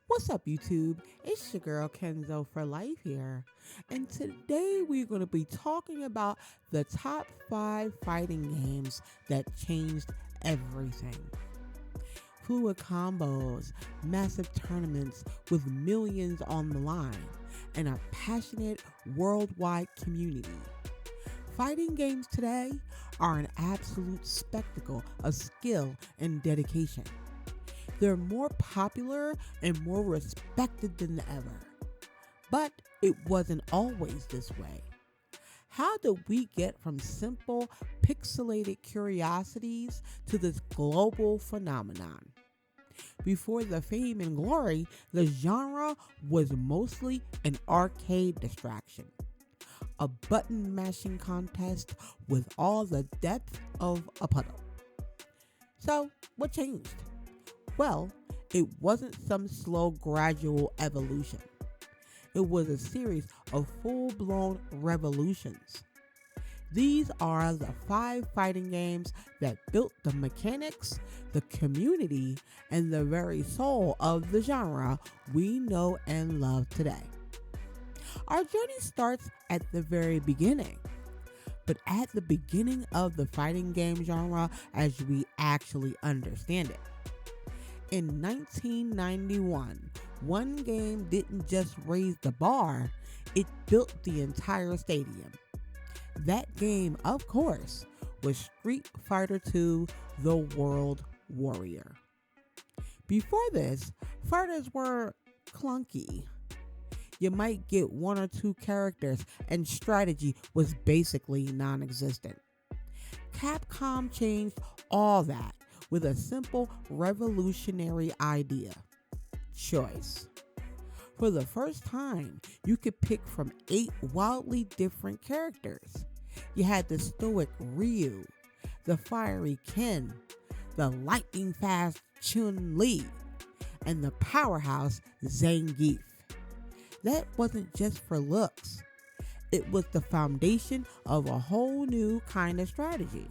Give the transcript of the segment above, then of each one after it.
What's up, YouTube? It's your girl Kenzo for Life here, and today we're going to be talking about the top 5 fighting games that changed everything. Fluid combos, massive tournaments with millions on the line, and a passionate worldwide community. Fighting games today are an absolute spectacle of skill and dedication. They're more popular and more respected than ever. But it wasn't always this way. How did we get from simple, pixelated curiosities to this global phenomenon? Before the fame and glory, the genre was mostly an arcade distraction. A button mashing contest with all the depth of a puddle. So, what changed? Well, it wasn't some slow, gradual evolution. It was a series of full-blown revolutions. These are the 5 fighting games that built the mechanics, the community, and the very soul of the genre we know and love today. Our journey starts at the very beginning, but at the beginning of the fighting game genre as we actually understand it. In 1991, one game didn't just raise the bar, it built the entire stadium. That game, of course, was Street Fighter II: The World Warrior. Before this, fighters were clunky. You might get 1 or 2 characters, and strategy was basically non-existent. Capcom changed all that with a simple revolutionary idea: choice. For the first time, you could pick from 8 wildly different characters. You had the stoic Ryu, the fiery Ken, the lightning fast Chun-Li, and the powerhouse Zangief. That wasn't just for looks. It was the foundation of a whole new kind of strategy.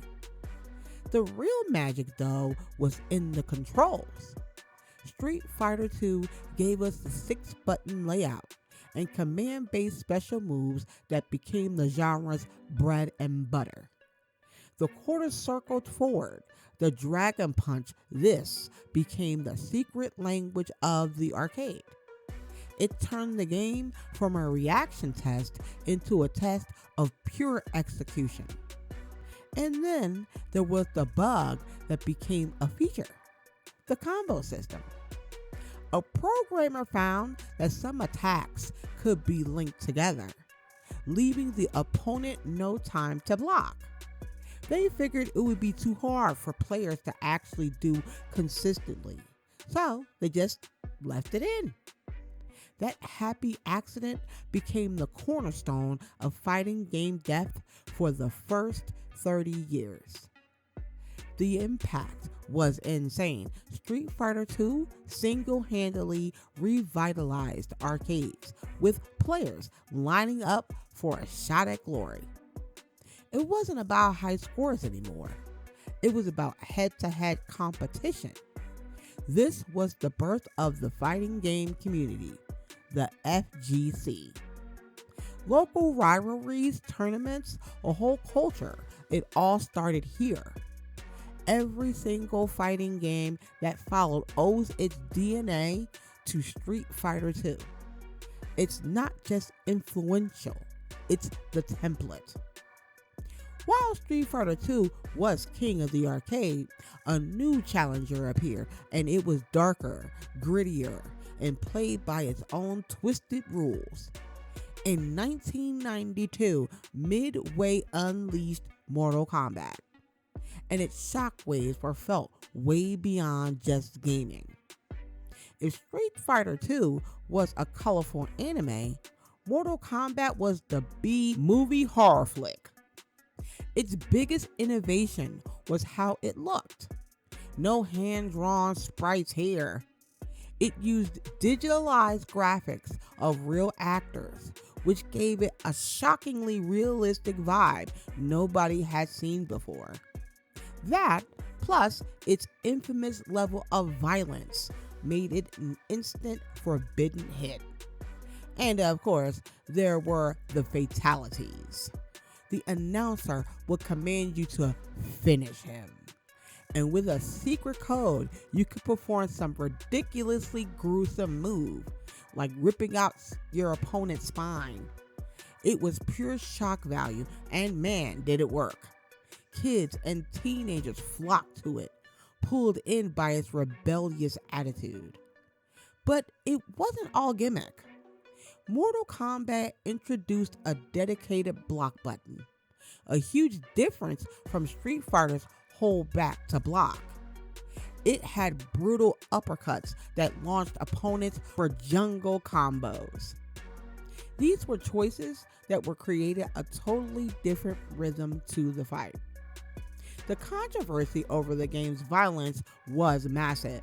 The real magic, though, was in the controls. Street Fighter II gave us the 6-button layout and command-based special moves that became the genre's bread and butter. The quarter circled forward, the dragon punch, this became the secret language of the arcade. It turned the game from a reaction test into a test of pure execution. And then there was the bug that became a feature: the combo system. A programmer found that some attacks could be linked together, leaving the opponent no time to block. They figured it would be too hard for players to actually do consistently, so they just left it in. That happy accident became the cornerstone of fighting game depth for the first 30 years. The impact was insane. Street Fighter II single-handedly revitalized arcades, with players lining up for a shot at glory. It wasn't about high scores anymore. It was about head-to-head competition. This was the birth of the fighting game community, the FGC. Local rivalries, tournaments, a whole culture, it all started here. Every single fighting game that followed owes its DNA to Street Fighter II. It's not just influential, it's the template. While Street Fighter II was king of the arcade, a new challenger appeared, and it was darker, grittier, and played by its own twisted rules. In 1992, Midway unleashed Mortal Kombat, and its shockwaves were felt way beyond just gaming. If Street Fighter II was a colorful anime, Mortal Kombat was the B-movie horror flick. Its biggest innovation was how it looked. No hand-drawn sprites here. It used digitalized graphics of real actors, which gave it a shockingly realistic vibe nobody had seen before. That, plus its infamous level of violence, made it an instant forbidden hit. And of course, there were the fatalities. The announcer would command you to finish him. And with a secret code, you could perform some ridiculously gruesome move, like ripping out your opponent's spine. It was pure shock value, and man, did it work. Kids and teenagers flocked to it, pulled in by its rebellious attitude. But it wasn't all gimmick. Mortal Kombat introduced a dedicated block button, a huge difference from Street Fighter's hold back to block. It had brutal uppercuts that launched opponents for jungle combos. These were choices that were created a totally different rhythm to the fight. The controversy over the game's violence was massive.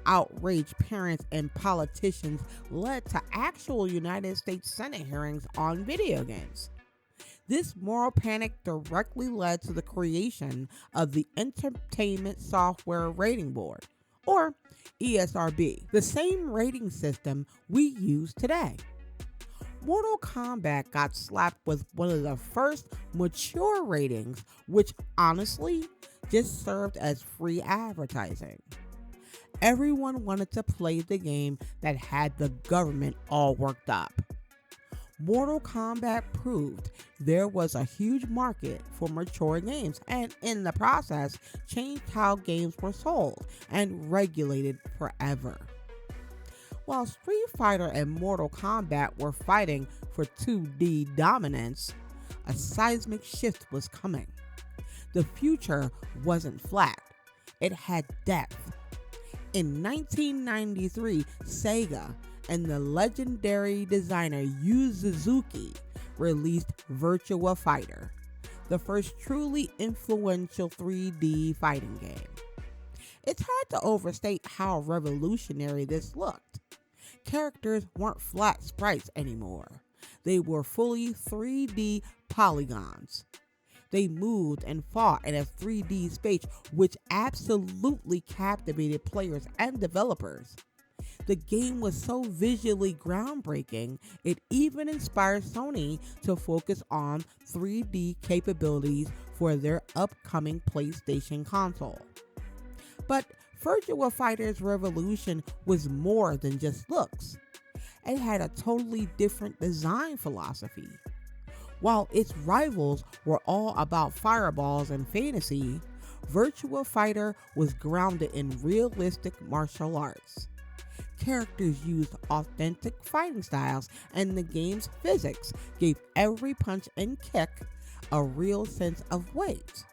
Outraged parents and politicians led to actual United States Senate hearings on video games. This moral panic directly led to the creation of the Entertainment Software Rating Board, or ESRB, the same rating system we use today. Mortal Kombat got slapped with one of the first mature ratings, which honestly just served as free advertising. Everyone wanted to play the game that had the government all worked up. Mortal Kombat proved there was a huge market for mature games, and in the process, changed how games were sold and regulated forever. While Street Fighter and Mortal Kombat were fighting for 2D dominance, a seismic shift was coming. The future wasn't flat, it had depth. In 1993, Sega and the legendary designer Yu Suzuki released Virtua Fighter, the first truly influential 3D fighting game. It's hard to overstate how revolutionary this looked. Characters weren't flat sprites anymore. They were fully 3D polygons. They moved and fought in a 3D space, which absolutely captivated players and developers. The game was so visually groundbreaking, it even inspired Sony to focus on 3D capabilities for their upcoming PlayStation console. But Virtua Fighter's revolution was more than just looks. It had a totally different design philosophy. While its rivals were all about fireballs and fantasy, Virtua Fighter was grounded in realistic martial arts. Characters used authentic fighting styles, and the game's physics gave every punch and kick a real sense of weight.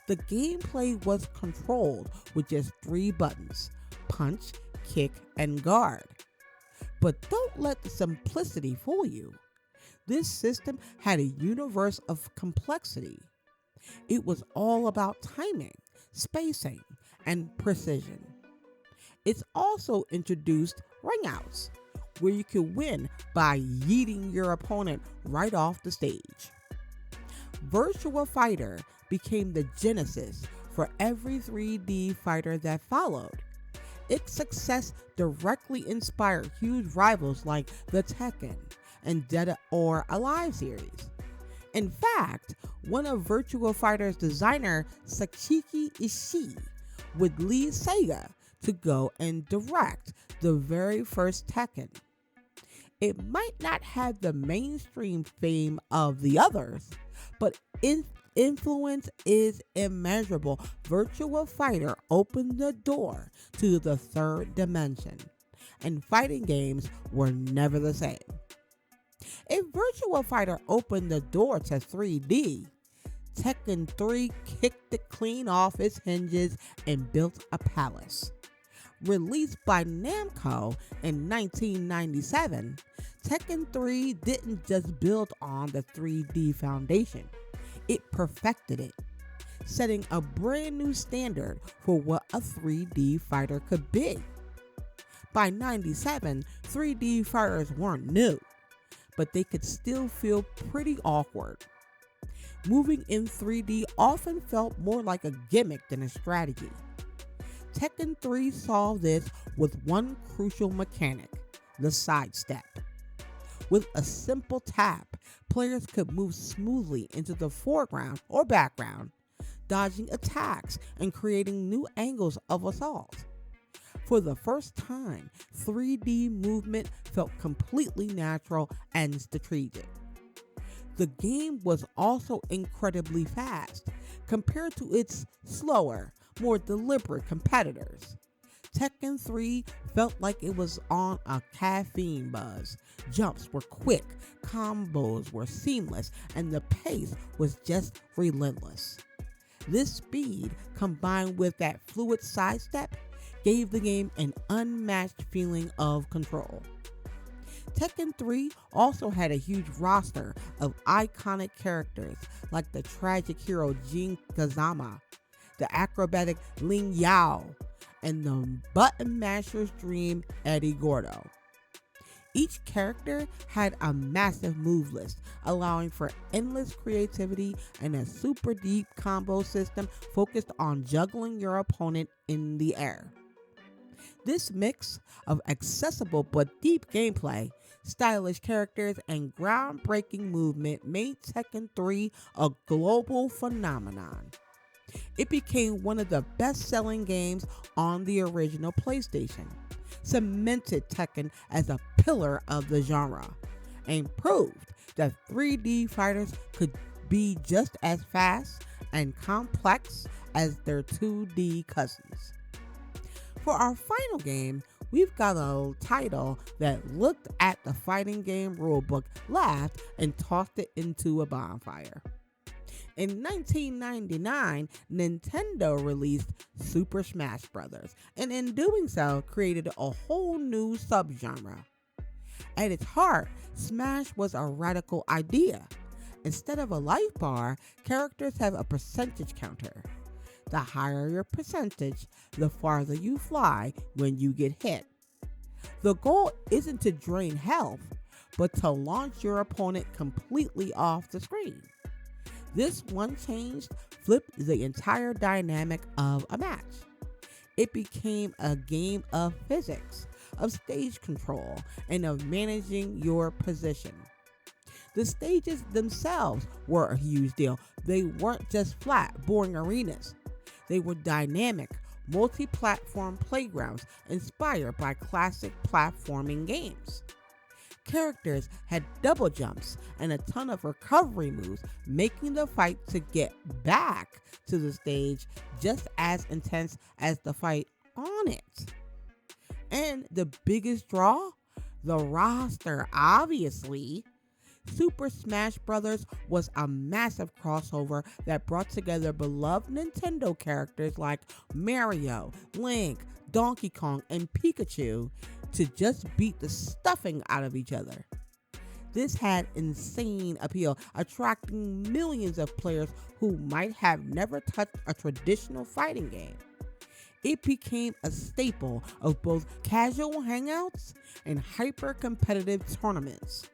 The gameplay was controlled with just 3 buttons: punch, kick, and guard. But don't let the simplicity fool you. This system had a universe of complexity. It was all about timing, spacing, and precision. It's also introduced ringouts, where you could win by yeeting your opponent right off the stage. Virtua Fighter became the genesis for every 3D fighter that followed. Its success directly inspired huge rivals like the Tekken and Dead or Alive series. In fact, one of Virtua Fighter's designer, Sachiki Ishii, would lead Sega to go and direct the very first Tekken. It might not have the mainstream fame of the others, but influence is immeasurable. Virtua Fighter opened the door to the third dimension, and fighting games were never the same. If Virtua Fighter opened the door to 3D, Tekken 3 kicked it clean off its hinges and built a palace. Released by Namco in 1997, Tekken 3 didn't just build on the 3D foundation, it perfected it, setting a brand new standard for what a 3D fighter could be. By 97, 3D fighters weren't new, but they could still feel pretty awkward. Moving in 3D often felt more like a gimmick than a strategy. Tekken 3 solved this with one crucial mechanic, the sidestep. With a simple tap, players could move smoothly into the foreground or background, dodging attacks and creating new angles of assault. For the first time, 3D movement felt completely natural and strategic. The game was also incredibly fast compared to its slower, more deliberate competitors. Tekken 3 felt like it was on a caffeine buzz. Jumps were quick, combos were seamless, and the pace was just relentless. This speed, combined with that fluid sidestep, gave the game an unmatched feeling of control. Tekken 3 also had a huge roster of iconic characters like the tragic hero Jin Kazama, the acrobatic Ling Yao, and the button masher's dream Eddie Gordo. Each character had a massive move list, allowing for endless creativity and a super deep combo system focused on juggling your opponent in the air. This mix of accessible but deep gameplay, stylish characters, and groundbreaking movement made Tekken 3 a global phenomenon. It became one of the best-selling games on the original PlayStation, cemented Tekken as a pillar of the genre, and proved that 3D fighters could be just as fast and complex as their 2D cousins. For our final game, we've got a title that looked at the fighting game rulebook, laughed, and tossed it into a bonfire. In 1999, Nintendo released Super Smash Bros., and in doing so, created a whole new subgenre. At its heart, Smash was a radical idea. Instead of a life bar, characters have a percentage counter. The higher your percentage, the farther you fly when you get hit. The goal isn't to drain health, but to launch your opponent completely off the screen. This one change flipped the entire dynamic of a match. It became a game of physics, of stage control, and of managing your position. The stages themselves were a huge deal. They weren't just flat, boring arenas. They were dynamic, multi-platform playgrounds inspired by classic platforming games. Characters had double jumps and a ton of recovery moves, making the fight to get back to the stage just as intense as the fight on it. And the biggest draw? The roster, obviously. Super Smash Bros. Was a massive crossover that brought together beloved Nintendo characters like Mario, Link, Donkey Kong, and Pikachu to just beat the stuffing out of each other. This had insane appeal, attracting millions of players who might have never touched a traditional fighting game. It became a staple of both casual hangouts and hyper-competitive tournaments.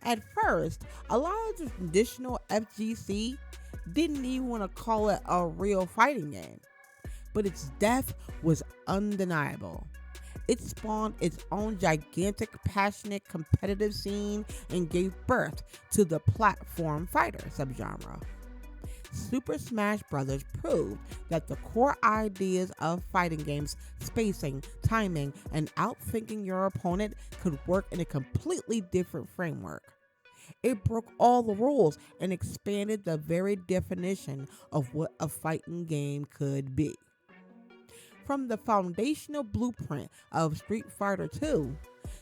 At first, a lot of the traditional FGC didn't even want to call it a real fighting game, but its death was undeniable. It spawned its own gigantic, passionate, competitive scene and gave birth to the platform fighter subgenre. Super Smash Bros. Proved that the core ideas of fighting games, spacing, timing, and outthinking your opponent could work in a completely different framework. It broke all the rules and expanded the very definition of what a fighting game could be. From the foundational blueprint of Street Fighter II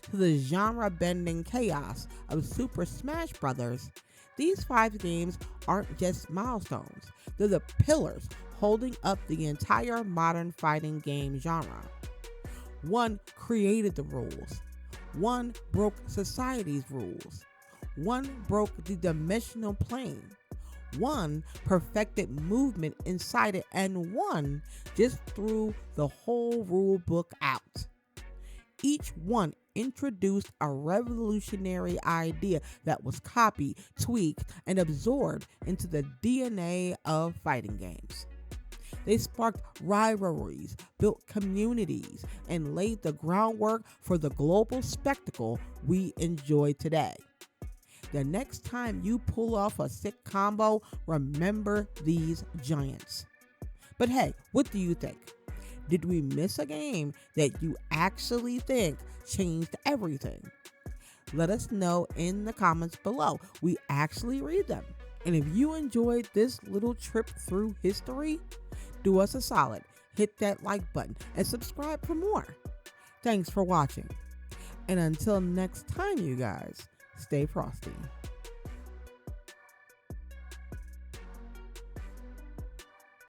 to the genre-bending chaos of Super Smash Bros., these 5 games aren't just milestones, they're the pillars holding up the entire modern fighting game genre. One created the rules. One broke society's rules. One broke the dimensional plane. One perfected movement inside it, and one just threw the whole rule book out. Each one introduced a revolutionary idea that was copied, tweaked, and absorbed into the DNA of fighting games. They sparked rivalries, built communities, and laid the groundwork for the global spectacle we enjoy today. The next time you pull off a sick combo, remember these giants. But hey, what do you think? Did we miss a game that you actually think changed everything? Let us know in the comments below. We actually read them. And if you enjoyed this little trip through history, do us a solid. Hit that like button and subscribe for more. Thanks for watching. And until next time, you guys, stay frosty.